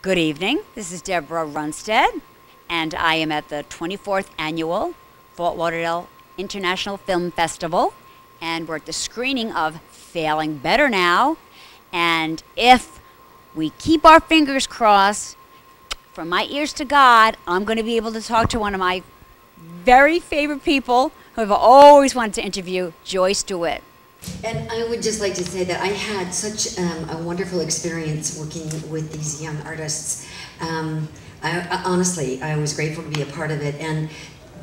Good evening. This is Deborah Runestad, and I am at the 24th Annual Fort Lauderdale International Film Festival, and we're at the screening of Failing Better Now. And if we keep our fingers crossed, from my ears to God, I'm going to be able to talk to one of my very favorite people who I've always wanted to interview, Joyce Dewitt. And I would just like to say that I had such a wonderful experience working with these young artists. Honestly, I was grateful to be a part of it, and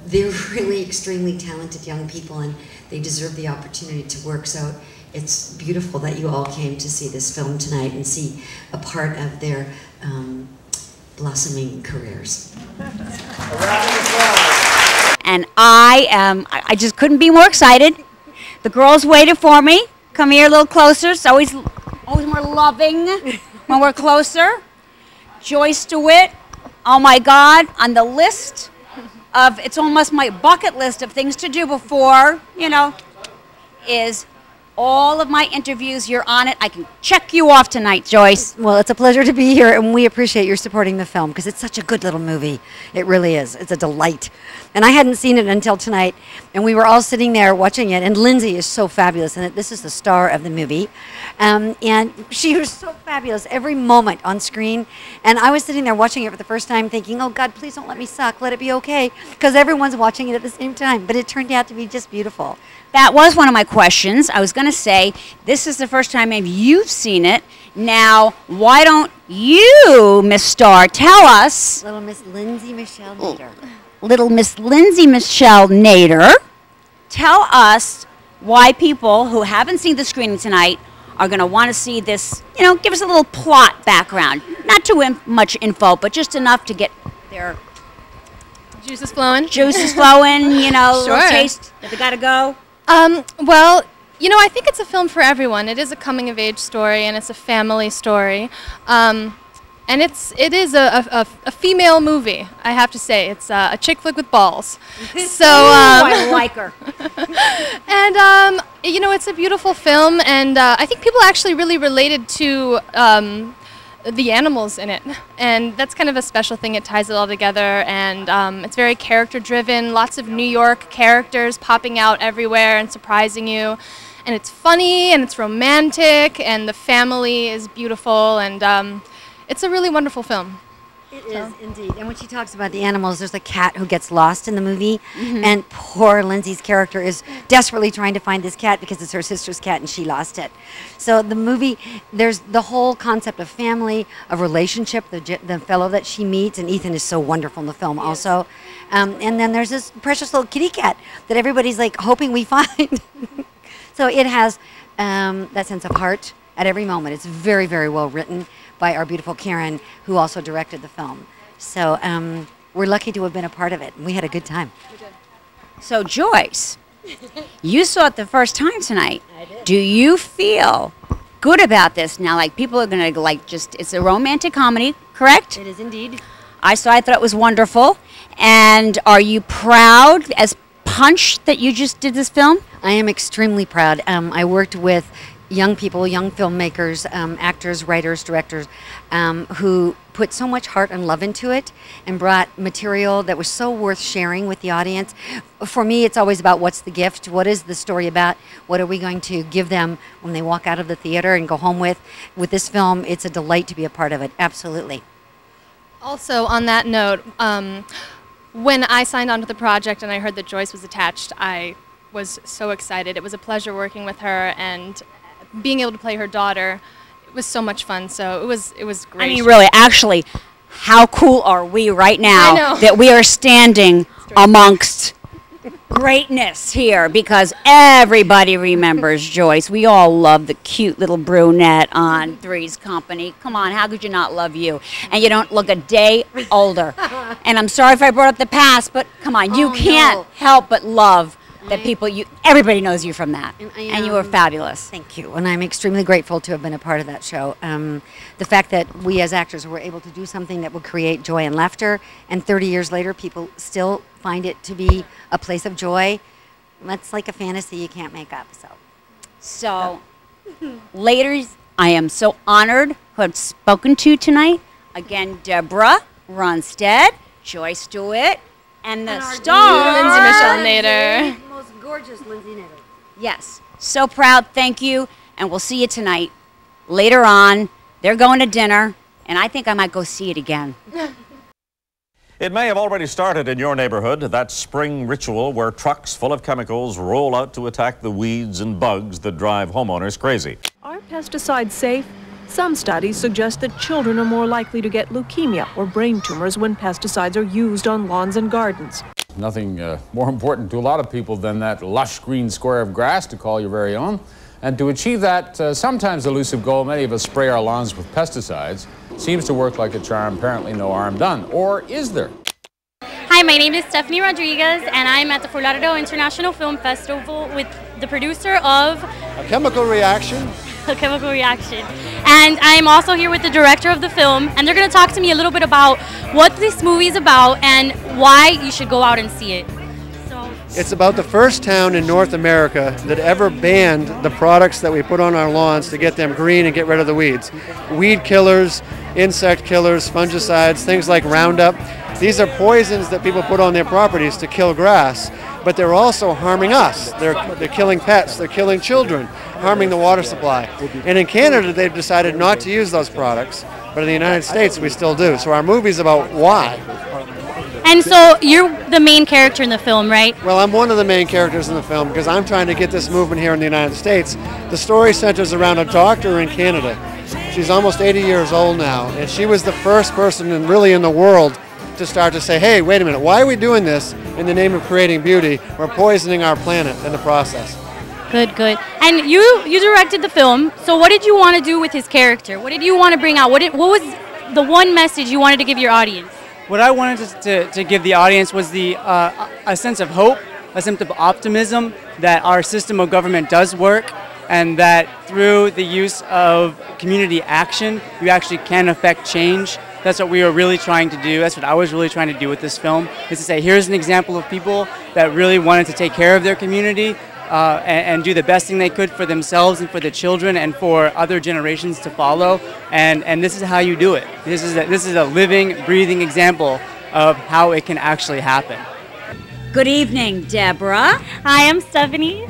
they're really extremely talented young people, and they deserve the opportunity to work. So it's beautiful that you all came to see this film tonight and see a part of their blossoming careers. And I just couldn't be more excited. The girls waited for me. Come here a little closer. It's always more loving when we're closer. Joyce Dewitt, oh my God, on the list of, it's almost my bucket list of things to do before, is all of my interviews. You're on it. I can check you off tonight, Joyce. Well, it's a pleasure to be here, and we appreciate your supporting the film because it's such a good little movie. It really is. It's a delight. And I hadn't seen it until tonight, and we were all sitting there watching it, and Lindsay is so fabulous, and this is the star of the movie. And she was so fabulous every moment on screen. And I was sitting there watching it for the first time thinking, oh, God, please don't let me suck. Let it be okay, because everyone's watching it at the same time. But it turned out to be just beautiful. That was one of my questions. I was going to say, this is the first time maybe you've seen it. Now, why don't you, Miss Star, tell us... Little Miss Lindsay Michelle Nader. Little Miss Lindsay Michelle Nader, tell us why people who haven't seen the screening tonight are going to want to see this, give us a little plot background. Not too much info, but just enough to get their... Juices flowing? Juices flowing, Sure. little taste that they got to go. Well, I think it's a film for everyone. It is a coming-of-age story, and it's a family story. And it is a female movie, I have to say. It's a chick flick with balls. So I like her. And it's a beautiful film, and I think people actually really related to the animals in it, and that's kind of a special thing. It ties it all together, and it's very character-driven. Lots of New York characters popping out everywhere and surprising you. And it's funny, and it's romantic, and the family is beautiful, and it's a really wonderful film. It is, indeed. And when she talks about the animals, there's a cat who gets lost in the movie, and poor Lindsay's character is desperately trying to find this cat because it's her sister's cat and she lost it. So the movie, there's the whole concept of family, of relationship, the fellow that she meets, and Ethan is so wonderful in the film also. And then there's this precious little kitty cat that everybody's like hoping we find. So it has that sense of heart at every moment. It's very, very well written by our beautiful Karen, who also directed the film. So we're lucky to have been a part of it, and we had a good time. So Joyce, you saw it the first time tonight. I did. Do you feel good about this now? Like, people are going to it's a romantic comedy, correct? It is indeed. I thought it was wonderful. And are you proud as Punch that you just did this film? I am extremely proud. I worked with young people, young filmmakers, actors, writers, directors, who put so much heart and love into it and brought material that was so worth sharing with the audience. For me, it's always about what's the gift, what is the story about, what are we going to give them when they walk out of the theater and go home with. With this film, it's a delight to be a part of it, absolutely. Also, on that note, when I signed on to the project and I heard that Joyce was attached, I was so excited. It was a pleasure working with her, and being able to play her daughter, it was so much fun. So it was great. I mean, really, actually, how cool are we right now that we are standing amongst greatness here, because everybody remembers Joyce. We all love the cute little brunette on Three's Company. Come on, how could you not love you? And you don't look a day older. And I'm sorry if I brought up the past, but come on, you can't help but love that everybody knows you from that. And you were fabulous. Thank you. And I'm extremely grateful to have been a part of that show. The fact that we as actors were able to do something that would create joy and laughter, and 30 years later people still find it to be a place of joy, that's like a fantasy you can't make up. So ladies, I am so honored to have spoken to you tonight. Again, Deborah, Runestad, Joyce Dewitt, and the star, Lindsay Michelle Nader. The most gorgeous Lindsay Nader. Yes, so proud, thank you, and we'll see you tonight. Later on, they're going to dinner, and I think I might go see it again. It may have already started in your neighborhood, that spring ritual where trucks full of chemicals roll out to attack the weeds and bugs that drive homeowners crazy. Are pesticides safe? Some studies suggest that children are more likely to get leukemia or brain tumors when pesticides are used on lawns and gardens. Nothing more important to a lot of people than that lush green square of grass to call your very own. And to achieve that sometimes elusive goal, many of us spray our lawns with pesticides. Seems to work like a charm, apparently no harm done. Or is there? Hi, my name is Stephanie Rodriguez, and I'm at the Lauderdale International Film Festival with the producer of A Chemical Reaction. A Chemical Reaction. And I'm also here with the director of the film, and they're going to talk to me a little bit about what this movie is about and why you should go out and see it. It's about the first town in North America that ever banned the products that we put on our lawns to get them green and get rid of the weeds. Weed killers, insect killers, fungicides, things like Roundup. These are poisons that people put on their properties to kill grass, but they're also harming us. They're killing pets, they're killing children, harming the water supply. And in Canada, they've decided not to use those products, but in the United States, we still do. So our movie's about why. And so you're the main character in the film, right? Well, I'm one of the main characters in the film because I'm trying to get this movement here in the United States. The story centers around a doctor in Canada. She's almost 80 years old now, and she was the first person really in the world to start to say, hey, wait a minute, why are we doing this in the name of creating beauty? We're poisoning our planet in the process. Good, good. And you directed the film, so what did you want to do with his character? What did you want to bring out? What was the one message you wanted to give your audience? What I wanted to give the audience was a sense of hope, a sense of optimism that our system of government does work, and that through the use of community action, you actually can affect change. That's what we were really trying to do. That's what I was really trying to do with this film, is to say, here's an example of people that really wanted to take care of their community and do the best thing they could for themselves and for the children and for other generations to follow. And this is how you do it. This is a living, breathing example of how it can actually happen. Good evening, Deborah. Hi, I'm Stephanie.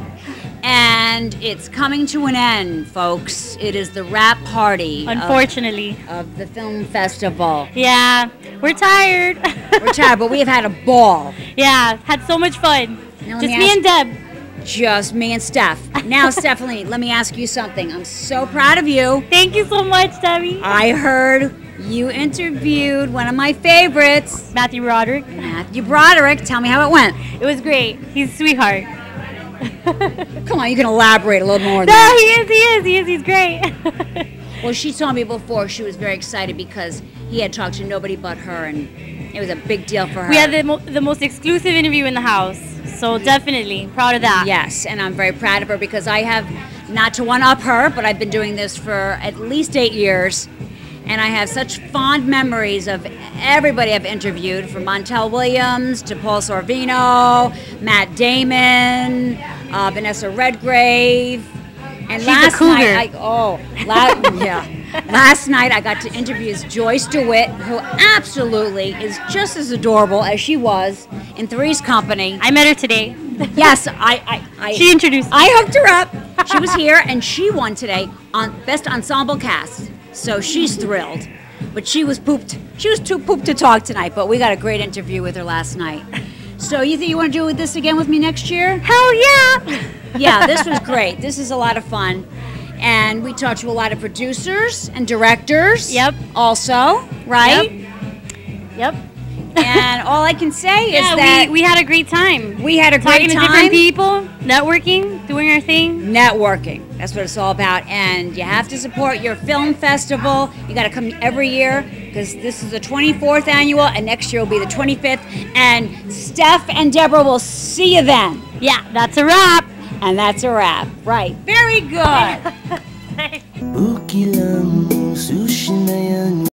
And it's coming to an end, folks. It is the wrap party. Unfortunately. Of the film festival. Yeah, we're tired. We're tired, but we have had a ball. Yeah, had so much fun. Just me and Deb. Just me and Steph. Now, Stephanie, let me ask you something. I'm so proud of you. Thank you so much, Debbie. I heard you interviewed one of my favorites. Matthew Broderick. Matthew Broderick. Tell me how it went. It was great. He's a sweetheart. Come on, you can elaborate a little more. No, he is. He's great. Well, she told me before she was very excited because he had talked to nobody but her, and it was a big deal for her. We had the most exclusive interview in the house, so definitely proud of that. Yes, and I'm very proud of her because I have, not to one-up her, but I've been doing this for at least 8 years, and I have such fond memories of everybody I've interviewed, from Montel Williams to Paul Sorvino, Matt Damon, Vanessa Redgrave. And She's last night, last night I got to interview Joyce Dewitt, who absolutely is just as adorable as she was in Three's Company. I met her today. Yes, she introduced me. I hooked her up. She was here, and she won today on Best Ensemble Cast. So she's thrilled. But she was pooped. She was too pooped to talk tonight, but we got a great interview with her last night. So you think you want to do this again with me next year? Hell yeah! Yeah, this was great. This is a lot of fun. And we talked to a lot of producers and directors. Yep. Also, right? Yep. And all I can say is that we had a great time. We had a great time. Talking to different people, networking, doing our thing. Networking. That's what it's all about. And you have to support your film festival. You got to come every year because this is the 24th annual, and next year will be the 25th. And Steph and Deborah will see you then. Yeah, that's a wrap. And that's a wrap. Right. Very good.